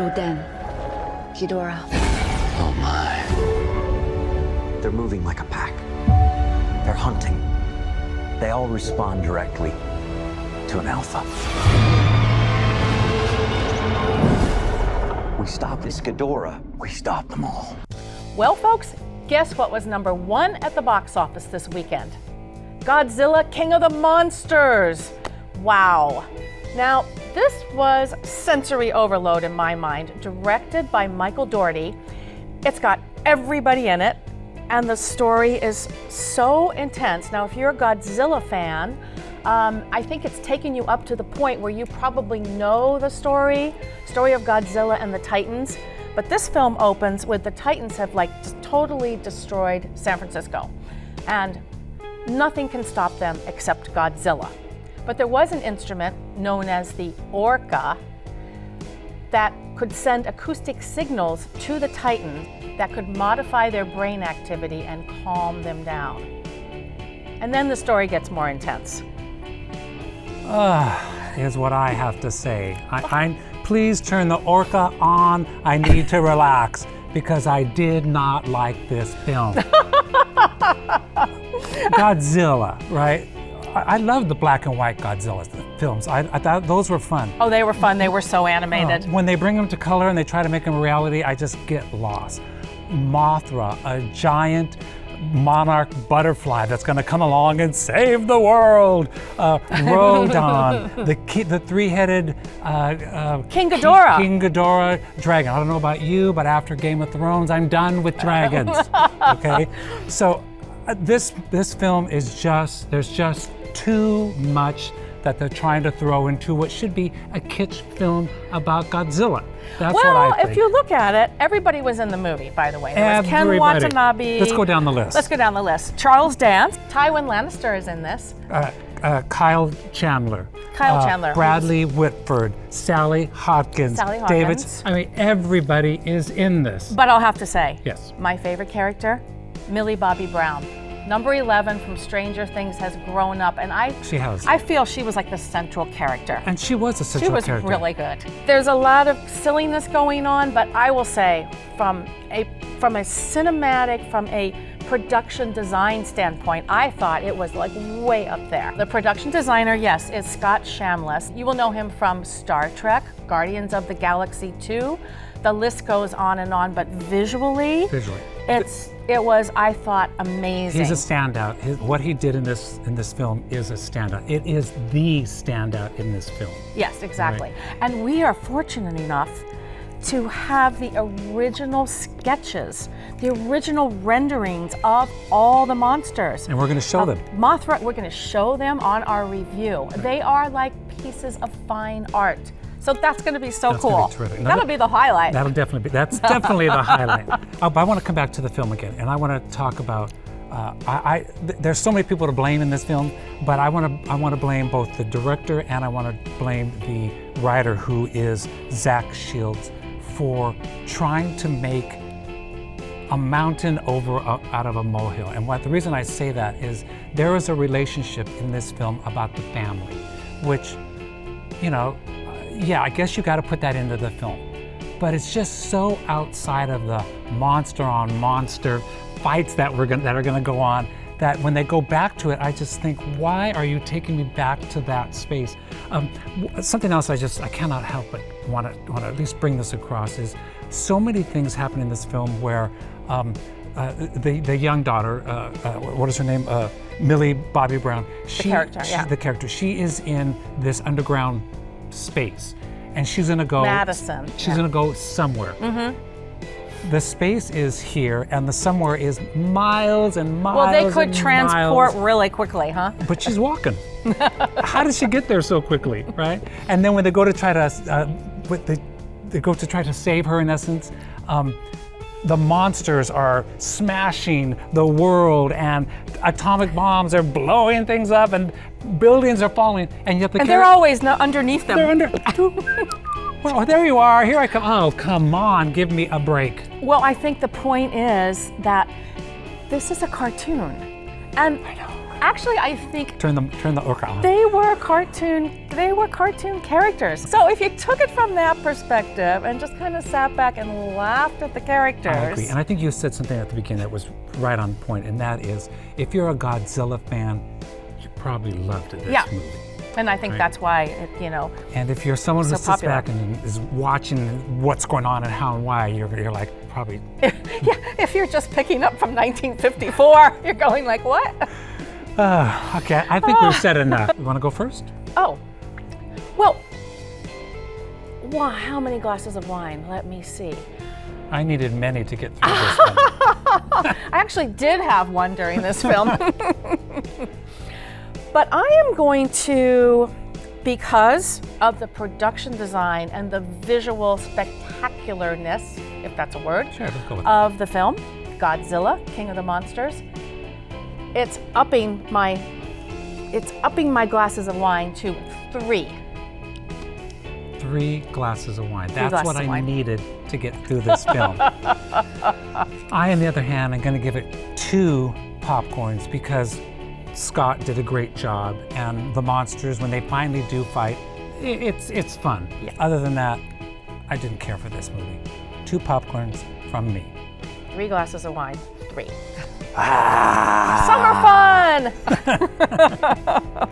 Rodan, Ghidorah. Oh my. They're moving like a pack. They're hunting. They all respond directly to an alpha. We stop this Ghidorah, we stop them all. Well, folks, guess what was #1 at the box office this weekend? Godzilla King of the Monsters. Wow. Now, this was sensory overload in my mind, directed by Michael Dougherty. It's got everybody in it, and the story is so intense. Now, if you're a Godzilla fan, I think it's taken you up to the point where you probably know the story of Godzilla and the Titans. But this film opens with the Titans have just totally destroyed San Francisco. And nothing can stop them except Godzilla. But there was an instrument known as the Orca that could send acoustic signals to the Titan that could modify their brain activity and calm them down. And then the story gets more intense. Is what I have to say. Please turn the Orca on. I need to relax because I did not like this film. Godzilla, right? I love the black and white Godzilla films. I thought those were fun. Oh, they were fun. They were so animated. When they bring them to color and they try to make them reality, I just get lost. Mothra, a giant monarch butterfly that's going to come along and save the world. Rodan, the three-headed King Ghidorah. King Ghidorah dragon. I don't know about you, but after Game of Thrones, I'm done with dragons. Okay, so this film is there's just too much that they're trying to throw into what should be a kitsch film about Godzilla. That's what I think. If you look at it, everybody was in the movie, by the way. There was Ken Watanabe. Let's go down the list. Let's go down the list. Charles Dance. Tywin Lannister is in this. Kyle Chandler. Bradley Whitford. Sally Hawkins. David. Everybody is in this. But I'll have to say, yes, my favorite character, Millie Bobby Brown. Number 11 from Stranger Things has grown up, and I feel she was like the central character. And she was a central character. She was really good. There's a lot of silliness going on, but I will say from a cinematic, from a production design standpoint, I thought it was way up there. The production designer, yes, is Scott Shamless. You will know him from Star Trek, Guardians of the Galaxy 2. The list goes on and on, but visually. It was, I thought, amazing. He's a standout. What he did in this film is a standout. It is the standout in this film. Yes, exactly. Right. And we are fortunate enough to have the original sketches, the original renderings of all the monsters. And we're going to show them. Mothra, we're going to show them on our review. Right. They are like pieces of fine art. So that's going to be so cool. Gonna be terrific. That'll be the highlight. That's definitely the highlight. But I want to come back to the film again, and I want to talk about. There's so many people to blame in this film, but I want to blame both the director and I want to blame the writer, who is Zach Shields, for trying to make a mountain out of a molehill. And the reason I say that is there is a relationship in this film about the family, which, yeah, I guess you got to put that into the film. But it's just so outside of the monster on monster fights that are going to go on, that when they go back to it, I just think, why are you taking me back to that space? Something else I cannot help but want to at least bring this across is so many things happen in this film where the young daughter, what is her name? Millie Bobby Brown. The character. She is in this underground space, and she's gonna go Madison. She's gonna go somewhere. Mm-hmm. The space is here, and the somewhere is miles and miles. Well, they could transport really quickly, huh? But she's walking. How did she get there so quickly, right? And then when they go to try to, they go to try to save her, in essence. The monsters are smashing the world, and atomic bombs are blowing things up, and buildings are falling, and yet they're always underneath them. They're under. Well, there you are. Here I come. Oh, come on, give me a break. Well, I think the point is that this is a cartoon, and Actually, I think Turn the orca on. they were cartoon characters. So if you took it from that perspective and just kind of sat back and laughed at the characters. I agree. And I think you said something at the beginning that was right on point, and that is, if you're a Godzilla fan, you probably loved this movie. And I think that's why it, you know. And if you're someone who so sits popular. back and is watching what's going on and how and why, you're like probably. Yeah, if you're just picking up from 1954, you're going like, what? Okay, I think we've said enough. You want to go first? Oh, well, wow, how many glasses of wine? Let me see. I needed many to get through this one. I actually did have one during this film. But I am going to, because of the production design and the visual spectacularness, if that's a word, Sure, let's go with of the film, Godzilla, King of the Monsters, it's upping my glasses of wine to 3. 3 glasses of wine. That's glasses what of I wine. needed to get through this film. I, on the other hand, am going to give it 2 popcorns because Scott did a great job, and the monsters, when they finally do fight, it's fun. Yeah. Other than that, I didn't care for this movie. 2 popcorns from me. 3 glasses of wine, 3. Ah! Summer fun!